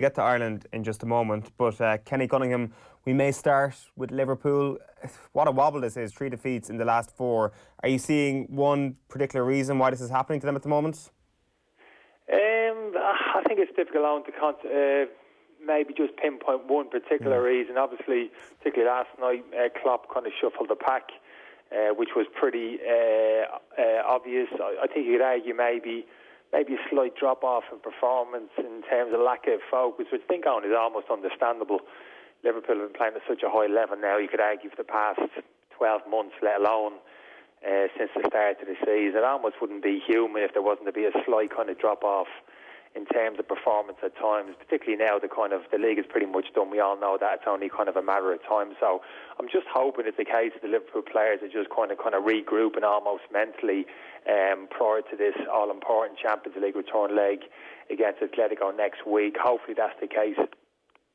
Get to Ireland in just a moment, but Kenny Cunningham, we may start with Liverpool. What a wobble this is, 3 defeats in the last 4. Are you seeing one particular reason why this is happening to them at the moment? I think it's difficult to maybe just pinpoint one particular reason. Obviously, particularly last night, Klopp kind of shuffled the pack, which was pretty obvious. I think you could argue maybe a slight drop-off in performance in terms of lack of focus, which I think is almost understandable. Liverpool have been playing at such a high level now, you could argue, for the past 12 months, let alone since the start of the season. It almost wouldn't be human if there wasn't to be a slight kind of drop-off in terms of performance at times, particularly now the league is pretty much done. We all know that it's only kind of a matter of time. So I'm just hoping it's the case that the Liverpool players are just kind of regrouping almost mentally prior to this all-important Champions League return leg against Atletico next week. Hopefully that's the case.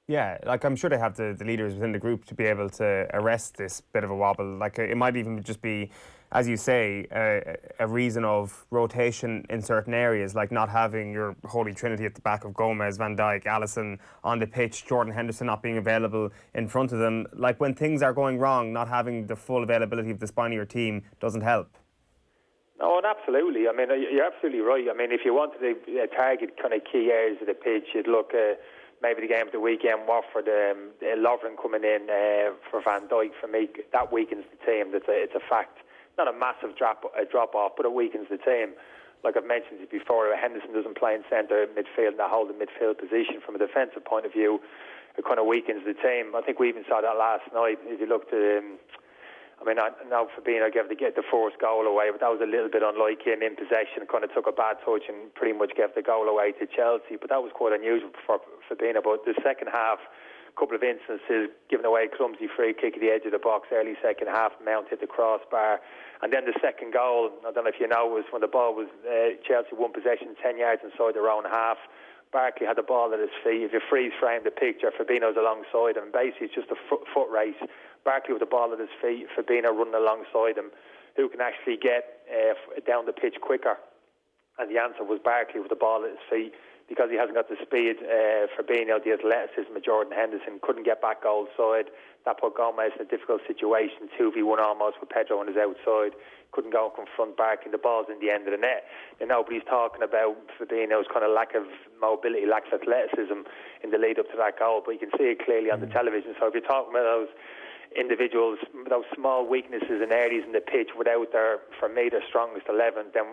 Yeah, I'm sure they have the leaders within the group to be able to arrest this bit of a wobble. It might even just be, as you say, a reason of rotation in certain areas, like not having your holy trinity at the back of Gomez, Van Dijk, Alisson on the pitch, Jordan Henderson not being available in front of them. Like, when things are going wrong, not having the full availability of the spine of your team doesn't help. No, and absolutely. I mean, you're absolutely right. I mean, if you wanted to target kind of key areas of the pitch, you'd look maybe the game of the weekend, Watford, Lovren coming in for Van Dijk. For me, that weakens the team. It's a fact. Not a massive drop-off, but it weakens the team. Like I've mentioned before, Henderson doesn't play in centre midfield and they hold the midfield position. From a defensive point of view, it kind of weakens the team. I think we even saw that last night. If you looked at now Fabinho gave the forced goal away, but that was a little bit unlike him in possession. Kind of took a bad touch and pretty much gave the goal away to Chelsea. But that was quite unusual for Fabinho. But the second half, a couple of instances, giving away a clumsy free kick at the edge of the box, early second half, Mount hit the crossbar. And then the second goal, I don't know if you know, was when the ball was Chelsea won possession 10 yards inside their own half. Barkley had the ball at his feet. If you freeze frame the picture, Fabinho's alongside him. Basically, it's just a foot race. Barkley with the ball at his feet, Fabinho running alongside him. Who can actually get down the pitch quicker? And the answer was Barkley with the ball at his feet, because he hasn't got the speed. Fabinho, the athleticism of Jordan Henderson, couldn't get back goal side. That put Gomez in a difficult situation, 2v1 almost, with Pedro on his outside. Couldn't go and confront Barkley. The ball's in the end of the net. And nobody's talking about Fabinho's kind of lack of mobility, lack of athleticism in the lead up to that goal, but you can see it clearly on the television. So if you're talking about those individuals, those small weaknesses in areas in the pitch without for me, their strongest 11, then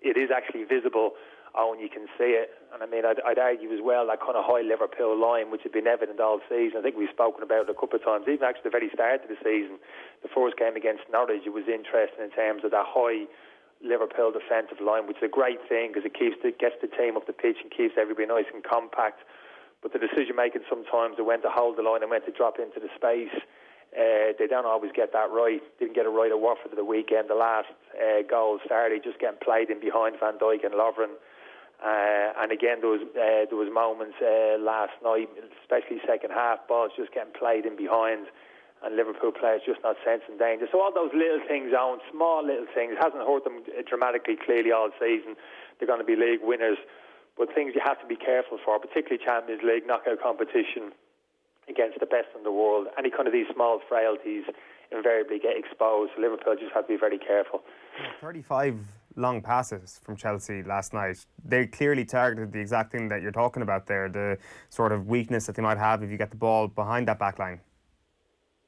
it is actually visible. And you can see it. And I mean, I'd argue as well that kind of high Liverpool line, which had been evident all season. I think we've spoken about it a couple of times, even actually the very start of the season. The first game against Norwich, it was interesting in terms of that high Liverpool defensive line, which is a great thing because it gets the team up the pitch and keeps everybody nice and compact. But the decision making sometimes, of when to hold the line and when to drop into the space, they don't always get that right. Didn't get it right at Watford at the weekend. The last goal started just getting played in behind Van Dijk and Lovren. And again, there was moments last night, especially second half, balls just getting played in behind, and Liverpool players just not sensing danger. So all those little things, small little things, hasn't hurt them dramatically. Clearly, all season they're going to be league winners, but things you have to be careful for, particularly Champions League knockout competition against the best in the world. Any kind of these small frailties invariably get exposed. So Liverpool just have to be very careful. 35 long passes from Chelsea last night. They clearly targeted the exact thing that you're talking about there, the sort of weakness that they might have if you get the ball behind that back line.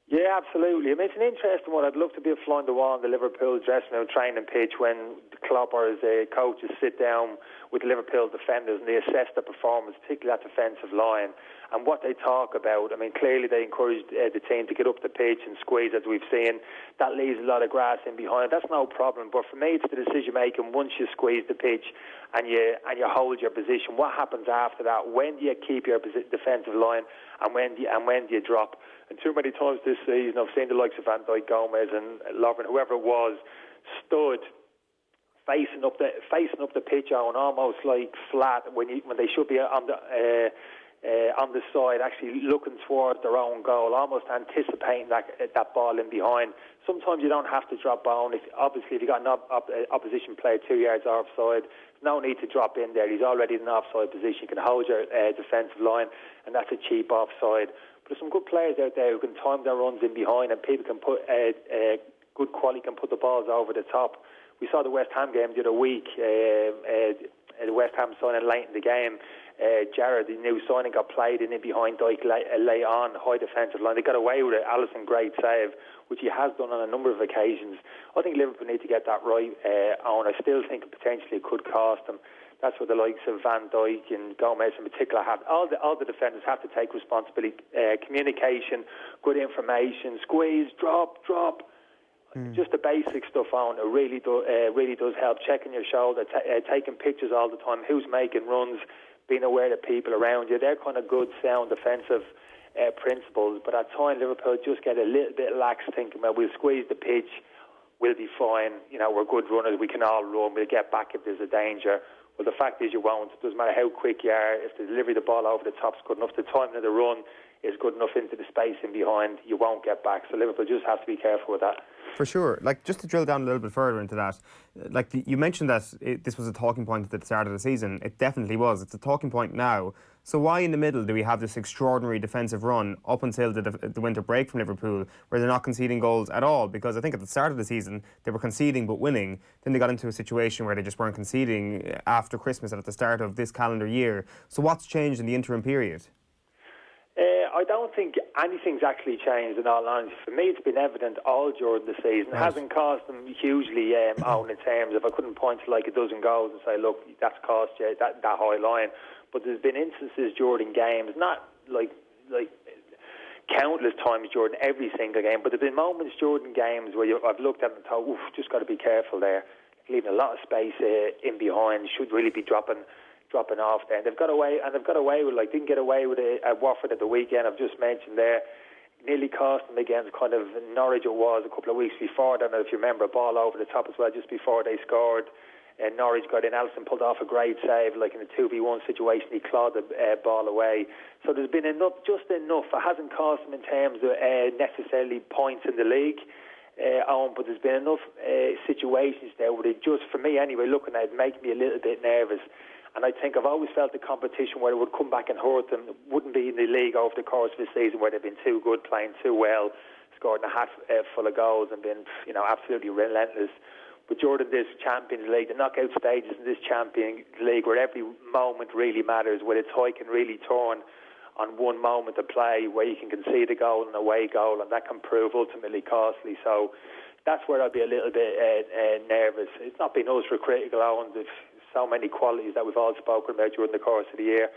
Yeah, absolutely. I mean, it's an interesting one. I'd love to be a fly on the wall in the Liverpool dressing room training pitch when the Klopp or his coaches sit down with Liverpool defenders and they assess their performance, particularly that defensive line, and what they talk about. I mean, clearly they encourage the team to get up the pitch and squeeze, as we've seen. That leaves a lot of grass in behind. That's no problem. But for me, it's the decision making once you squeeze the pitch and you hold your position. What happens after that? When do you keep your defensive line, and when do you drop? And too many times this season, I've seen the likes of Van Dijk, Gomez, and Lovren, whoever it was, stood facing up the pitch on almost like flat when they should be on on the side, actually looking towards their own goal, almost anticipating that ball in behind. Sometimes you don't have to drop down. Obviously, if you've got an opposition player 2 yards offside, no need to drop in there. He's already in an offside position. You can hold your defensive line, and that's a cheap offside. But there's some good players out there who can time their runs in behind, and people can put good quality, can put the balls over the top. We saw the West Ham game the other week. The West Ham signing late in the game. Jared, the new signing, got played in behind Dyke late on, high defensive line. They got away with it. Alisson, great save, which he has done on a number of occasions. I think Liverpool need to get that right on. I still think potentially it could cost them. That's what the likes of Van Dijk and Gomez in particular have. All the defenders have to take responsibility. Communication, good information, squeeze, drop. Just the basic stuff on it really does help. Checking your shoulder, taking pictures all the time, who's making runs, being aware of people around you. They're kind of good, sound defensive principles. But at times, Liverpool just get a little bit lax, thinking, well, we'll squeeze the pitch, we'll be fine. You know, we're good runners, we can all run, we'll get back if there's a danger. Well, the fact is you won't. It doesn't matter how quick you are. If the delivery of the ball over the top's good enough, the timing of the run is good enough into the space in behind, you won't get back. So Liverpool just have to be careful with that. For sure. Like, just to drill down a little bit further into that, like you mentioned that this was a talking point at the start of the season. It definitely was. It's a talking point now. So why in the middle do we have this extraordinary defensive run up until the winter break from Liverpool, where they're not conceding goals at all? Because I think at the start of the season they were conceding but winning. Then they got into a situation where they just weren't conceding after Christmas and at the start of this calendar year. So what's changed in the interim period? I don't think anything's actually changed, in all honesty. For me, it's been evident all during the season. Right. It hasn't cost them hugely on in terms of, I couldn't point to like a dozen goals and say, look, that's cost you that high line. But there's been instances during games, not like countless times during every single game, but there's been moments during games where I've looked at them and thought, oof, just got to be careful there. Leaving a lot of space in behind, should really be dropping off there. And they've got away with, like, didn't get away with it at Watford at the weekend, I've just mentioned there. Nearly cost them against kind of Norwich it was a couple of weeks before. I don't know if you remember, a ball over the top as well just before they scored. And Norwich got in, Alisson pulled off a great save, like in a 2v1 situation, he clawed the ball away. So there's been just enough. It hasn't cost them in terms of necessarily points in the league, but there's been enough situations there where they just, for me anyway, looking at it, make me a little bit nervous. And I think I've always felt the competition where it would come back and hurt them wouldn't be in the league over the course of the season, where they've been too good, playing too well, scored a hat full of goals and been, absolutely relentless. But during this Champions League, the knockout stages in this Champions League, where every moment really matters, where the tie can really turn on one moment of play, where you can concede a goal and away goal, and that can prove ultimately costly. So that's where I'd be a little bit nervous. It's not been ultra critical on so many qualities that we've all spoken about during the course of the year,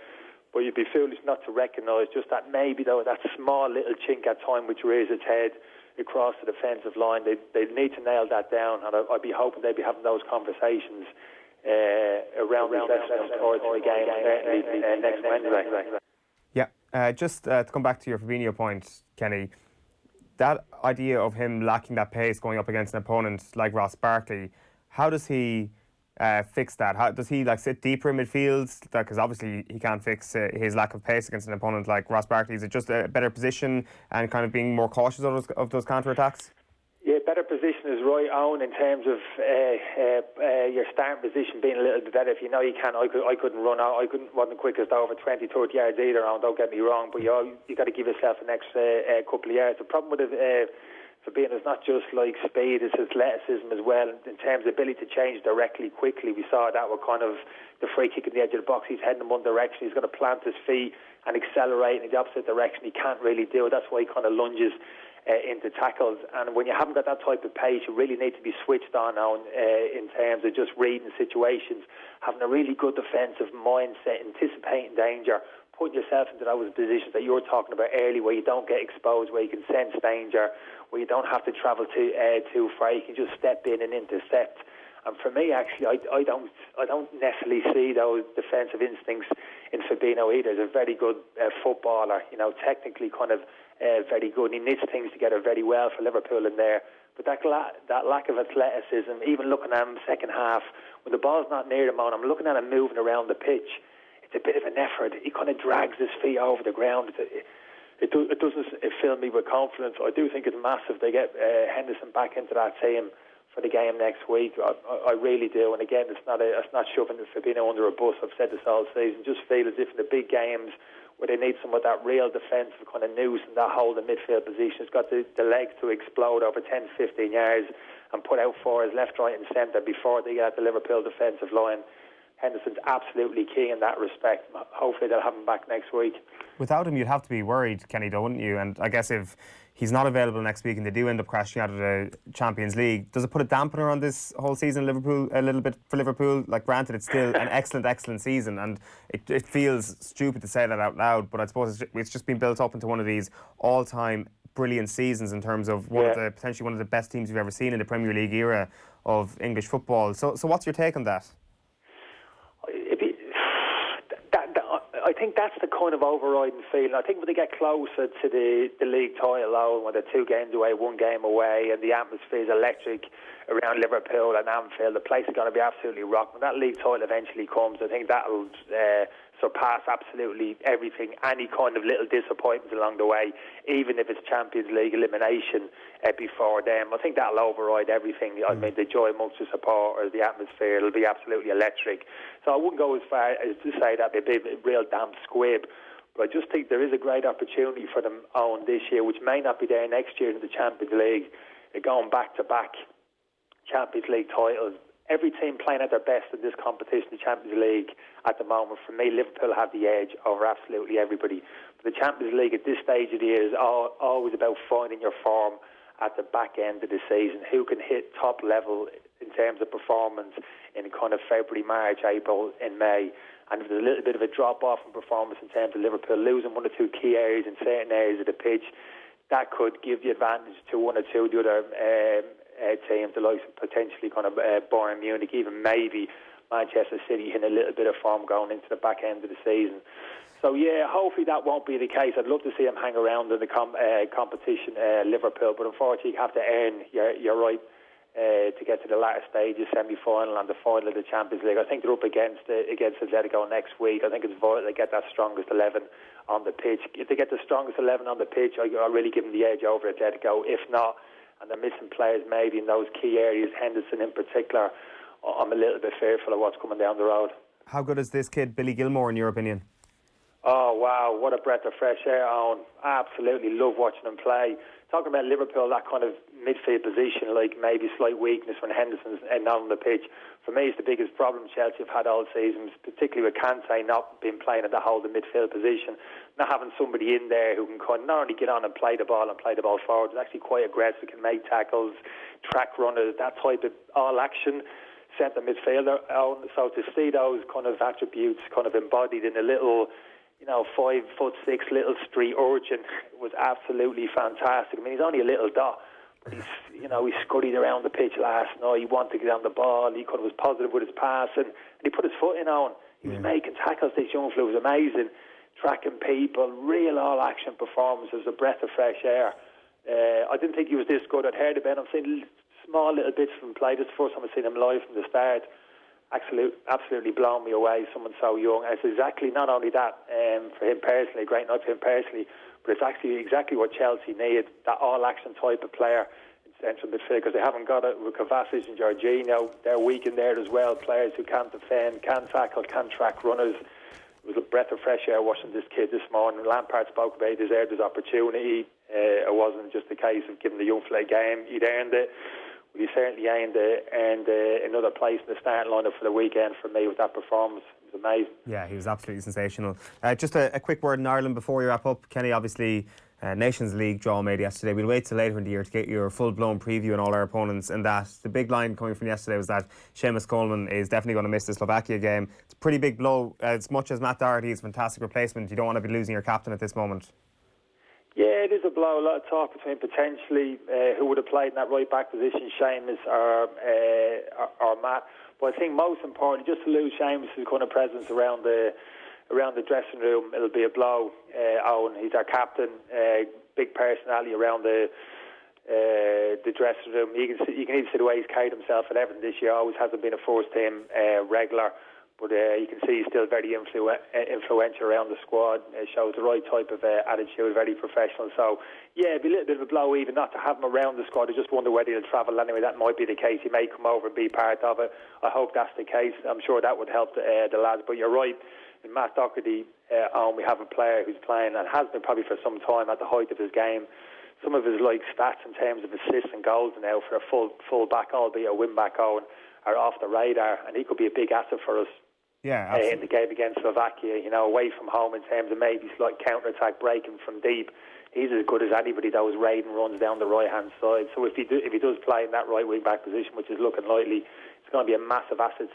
but you'd be foolish not to recognise just that maybe though that small little chink at time which rears its head across the defensive line. They need to nail that down, and I'd be hoping they'd be having those conversations around the game next Wednesday. Yeah, just to come back to your Fabinho point, Kenny, that idea of him lacking that pace going up against an opponent like Ross Barkley, how does he fix that? How does he sit deeper in midfield? Because obviously he can't fix his lack of pace against an opponent like Ross Barkley. Is it just a better position and kind of being more cautious of those counter-attacks? Yeah, better position is right on in terms of your starting position being a little bit better. If you know you can, I couldn't run out. Wasn't the quickest over 20, 30 yards either. Don't get me wrong, but you got to give yourself an extra couple of yards. The problem with it, Fabinho, it's not just like speed, it's athleticism as well. In terms of ability to change directly, quickly, we saw that with kind of the free kick in the edge of the box. He's heading in one direction, he's got to plant his feet and accelerate in the opposite direction. He can't really do it. That's why he kind of lunges into tackles. And when you haven't got that type of pace, you really need to be switched on now in terms of just reading situations, having a really good defensive mindset, anticipating danger, putting yourself into those positions that you were talking about earlier, where you don't get exposed, where you can sense danger, where you don't have to travel too far. You can just step in and intercept. And for me, actually, I don't necessarily see those defensive instincts in Fabinho either. He's a very good footballer, technically kind of very good. He knits things together very well for Liverpool in there. But that lack of athleticism, even looking at him second half, when the ball's not near him, I'm looking at him moving around the pitch. it's a bit of an effort. He kind of drags his feet over the ground. It doesn't fill me with confidence. I do think it's massive they get Henderson back into that team for the game next week. I really do. And again, it's not shoving Fabinho under a bus. I've said this all season. Just feel as if in the big games where they need some of that real defensive kind of noose and that hold in midfield position, it's got the legs to explode over 10, 15 yards and put out forwards left, right and centre before they get at the Liverpool defensive line. Henderson's absolutely key in that respect. Hopefully they'll have him back next week. Without him, you'd have to be worried, Kenny, though, wouldn't you? And I guess if he's not available next week and they do end up crashing out of the Champions League, does it put a dampener on this whole season, Liverpool, a little bit for Liverpool? Like, granted, it's still an excellent season, and it feels stupid to say that out loud, but I suppose it's just been built up into one of these all-time brilliant seasons in terms of potentially one of the best teams you've ever seen in the Premier League era of English football. So what's your take on that? I think that's the kind of overriding feeling. I think when they get closer to the league title, when they're 2 games away, 1 game away, and the atmosphere is electric around Liverpool and Anfield, the place is going to be absolutely rocked. When that league title eventually comes, I think that'll surpass absolutely everything, any kind of little disappointments along the way, even if it's Champions League elimination before them. I think that'll override everything. I mean, the joy amongst the supporters, the atmosphere, it'll be absolutely electric. So I wouldn't go as far as to say that it'd be a real damn squib, but I just think there is a great opportunity for them on this year, which may not be there next year in the Champions League. They're going back-to-back Champions League titles. Every team playing at their best in this competition, the Champions League, at the moment, for me, Liverpool have the edge over absolutely everybody. But the Champions League at this stage of the year is always about finding your form at the back end of the season. Who can hit top level in terms of performance in kind of February, March, April, and May. And if there's a little bit of a drop-off in performance in terms of Liverpool losing 1 or 2 key areas in certain areas of the pitch, that could give the advantage to 1 or 2 of the other teams, the likes of potentially kind of Bayern Munich, even maybe Manchester City in a little bit of form going into the back end of the season. So yeah, hopefully that won't be the case. I'd love to see them hang around in the competition, Liverpool, but unfortunately you have to earn your right to get to the latter stages, semi-final and the final of the Champions League. I think they're up against Atletico next week. I think it's vital they get that strongest 11 on the pitch. If they get the strongest 11 on the pitch, I'll really give them the edge over Atletico. If not, and they're missing players maybe in those key areas, Henderson in particular, I'm a little bit fearful of what's coming down the road. How good is this kid, Billy Gilmore, in your opinion? Oh, wow, what a breath of fresh air, Owen. Absolutely love watching him play. Talking about Liverpool, that kind of midfield position, like maybe slight weakness when Henderson's not on the pitch. For me, it's the biggest problem Chelsea have had all season, particularly with Kante not being playing at the holding midfield position, not having somebody in there who can kind of not only get on and play the ball forward, but actually quite aggressive, can make tackles, track runners, that type of all-action centre midfielder. So to see those kind of attributes kind of embodied in a little 5'6" little street urchin was absolutely fantastic. I mean, he's only a little dot, but he scurried around the pitch last night. He wanted to get on the ball. He kind of was positive with his passing, and he put his foot in on. He was making tackles. This young fella was amazing, tracking people, real all-action performance. It was a breath of fresh air. I didn't think he was this good. I'd heard about him. I've seen small little bits from play. This is the first time I've seen him live from the start. Absolutely blown me away, someone so young. And it's exactly, not only that for him personally, a great night for him personally, but it's actually exactly what Chelsea need, that all-action type of player in central midfield, because they haven't got it with Kovacic and Jorginho. They're weak in there as well, players who can't defend, can't tackle, can't track runners. It was a breath of fresh air watching this kid this morning. Lampard spoke about he deserved his opportunity. It wasn't just a case of giving the young fella a game. He'd earned it. He certainly earned another place in the starting lineup for the weekend for me with that performance. It was amazing. Yeah, he was absolutely sensational. Just a quick word in Ireland before we wrap up. Kenny, obviously, Nations League draw made yesterday. We'll wait till later in the year to get your full-blown preview on all our opponents. And that the big line coming from yesterday was that Seamus Coleman is definitely going to miss the Slovakia game. It's a pretty big blow. As much as Matt Doherty is a fantastic replacement, you don't want to be losing your captain at this moment. Yeah, it is a blow. A lot of talk between potentially who would have played in that right-back position, Seamus or Matt. But I think most importantly, just to lose Seamus' kind of presence around the dressing room, it'll be a blow. Owen, he's our captain, big personality around the dressing room. You can even see the way he's carried himself at Everton this year. Always hasn't been a first-team regular. But you can see he's still very influential around the squad. Shows the right type of attitude, very professional. So, yeah, it'd be a little bit of a blow even not to have him around the squad. I just wonder whether he'll travel anyway. That might be the case. He may come over and be part of it. I hope that's the case. I'm sure that would help the lads. But you're right. In Matt Doherty, we have a player who's playing and has been probably for some time at the height of his game. Some of his stats in terms of assists and goals now for a full back, albeit a wing back, Owen, are off the radar, and he could be a big asset for us. Yeah, in the game against Slovakia, away from home in terms of maybe slight counter-attack breaking from deep. He's as good as anybody. Those raiding runs down the right-hand side. So if he does play in that right wing-back position, which is looking likely, it's going to be a massive asset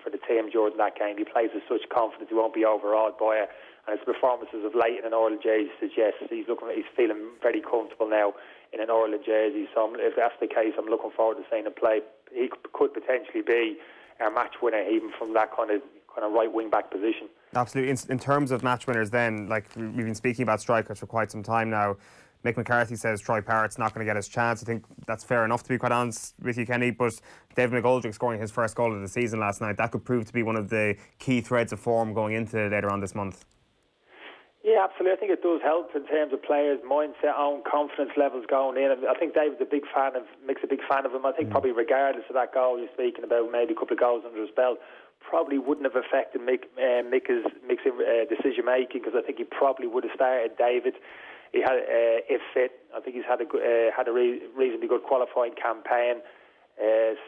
for the team during that game. He plays with such confidence, he won't be overawed by it. And his performances of late in an Ireland jersey suggest he's feeling very comfortable now in an Ireland jersey. So if that's the case, I'm looking forward to seeing him play. He could potentially be our match winner, even from that kind of right wing back position. Absolutely. In terms of match winners, then, we've been speaking about strikers for quite some time now. Mick McCarthy says Troy Parrott's not going to get his chance. I think that's fair enough, to be quite honest with you, Kenny. But David McGoldrick scoring his first goal of the season last night, that could prove to be one of the key threads of form going into later on this month. Yeah, absolutely. I think it does help in terms of players' mindset, own confidence levels going in. And I think David's Mick's a big fan of him. I think probably regardless of that goal you're speaking about, maybe a couple of goals under his belt, probably wouldn't have affected Mick's decision making, because I think he probably would have started David. He had, if fit, I think he's had a reasonably good qualifying campaign.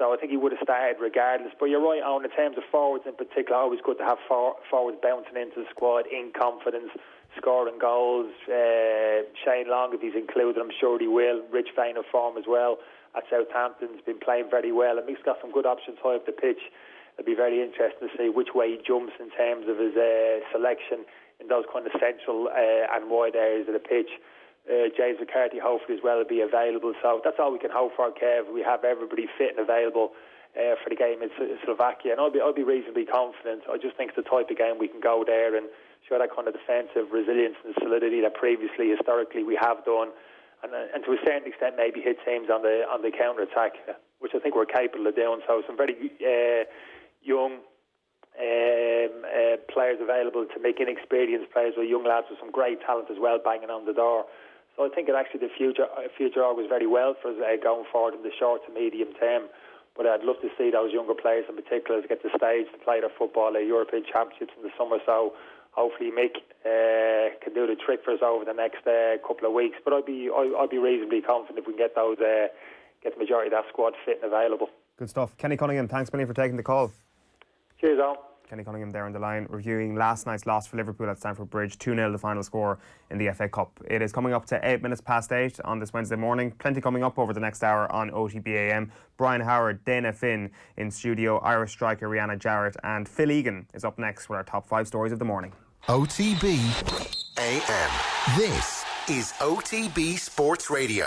So I think he would have started regardless. But you're right, Owen, in terms of forwards in particular, always good to have forwards bouncing into the squad in confidence, scoring goals. Shane Long, if he's included, I'm sure he will. Rich vein of form as well at Southampton. He's been playing very well. And Mick's got some good options high up the pitch. It'll be very interesting to see which way he jumps in terms of his selection in those kind of central and wide areas of the pitch. James McCarthy hopefully as well will be available. So that's all we can hope for, Kev. We have everybody fit and available for the game in Slovakia. And I'll be reasonably confident. I just think it's the type of game we can go there and show that kind of defensive resilience and solidity that previously, historically, we have done. And to a certain extent maybe hit teams on the counter-attack, which I think we're capable of doing. So some very young players available to make inexperienced players with young lads with some great talent as well banging on the door. So I think actually the future augurs very well for us going forward in the short to medium term. But I'd love to see those younger players in particular get the stage to play their football at European Championships in the summer. So hopefully Mick can do the trick for us over the next couple of weeks. But I'd be reasonably confident if we can get the majority of that squad fit and available. Good stuff. Kenny Cunningham, thanks million for taking the call. Cheers, Al. Kenny Cunningham there on the line, reviewing last night's loss for Liverpool at Stamford Bridge, 2-0 the final score in the FA Cup. It is coming up to 8 minutes past 8 on this Wednesday morning. Plenty coming up over the next hour on OTB AM. Brian Howard, Dana Finn in studio, Irish striker Rihanna Jarrett, and Phil Egan is up next with our top 5 stories of the morning. OTB AM. This is OTB Sports Radio.